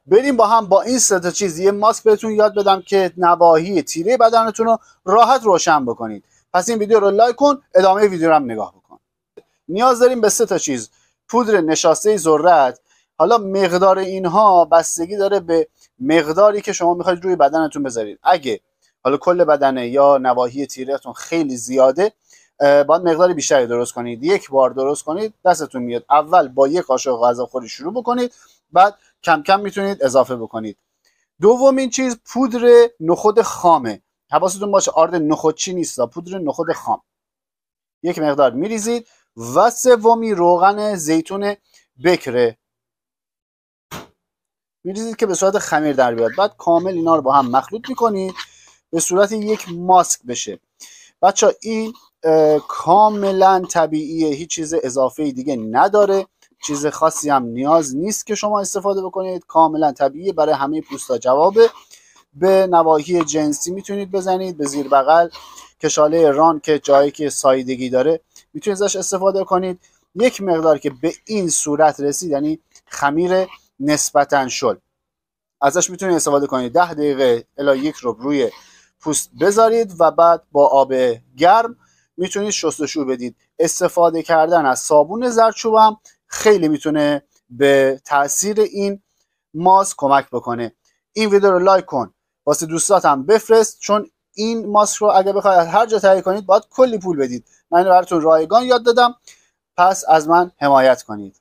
بریم با هم با این سه تا چیز یه ماسک بهتون یاد بدم که نواحی تیره بدنتون رو راحت روشن بکنید. پس این ویدیو رو لایک کن، ادامه ویدیو رو هم نگاه بکن. نیاز داریم به سه تا چیز: پودر نشاسته ذرت. حالا مقدار اینها بستگی داره به مقداری که شما میخواید روی بدنتون بذارید. اگه حالا کل بدنه یا نواحی تیرهتون خیلی زیاده، باید مقدار بیشتری درست کنید. یک بار درست کنید دستتون میاد. اول با یک قاشق غذاخوری شروع بکنید، بعد کم کم میتونید اضافه بکنید. دومین چیز پودر نخود خامه. حواستون باشه آرد نخودچی نیست، پودر نخود خام. یک مقدار میریزید. و سومی روغن زیتون بکره میریزید که به صورت خمیر در بیاد. بعد کامل اینا رو با هم مخلوط میکنید به صورت یک ماسک بشه. بچه این کاملا طبیعیه، هیچ چیز اضافه دیگه نداره، چیز خاصی هم نیاز نیست که شما استفاده بکنید، کاملا طبیعیه، برای همه پوستا جوابه. به نواحی جنسی میتونید بزنید، به زیر بغل، کشاله ران که جایی که سایدگی داره میتونید ازش استفاده کنید. یک مقدار که به این صورت رسید، یعنی خمیر نسبتا شل، ازش میتونید استفاده کنید. 10 دقیقه الی 1 ربع روی پوست بذارید و بعد با آب گرم میتونید شستشو بدید. استفاده کردن از صابون زردچوب هم خیلی میتونه به تاثیر این ماسک کمک بکنه. این ویدیو رو لایک کن، واسه دوستاتم بفرست، چون این ماسک رو اگه بخواید از هر جا تهیه کنید باید کلی پول بدید. من اینو براتون رایگان یاد دادم، پس از من حمایت کنید.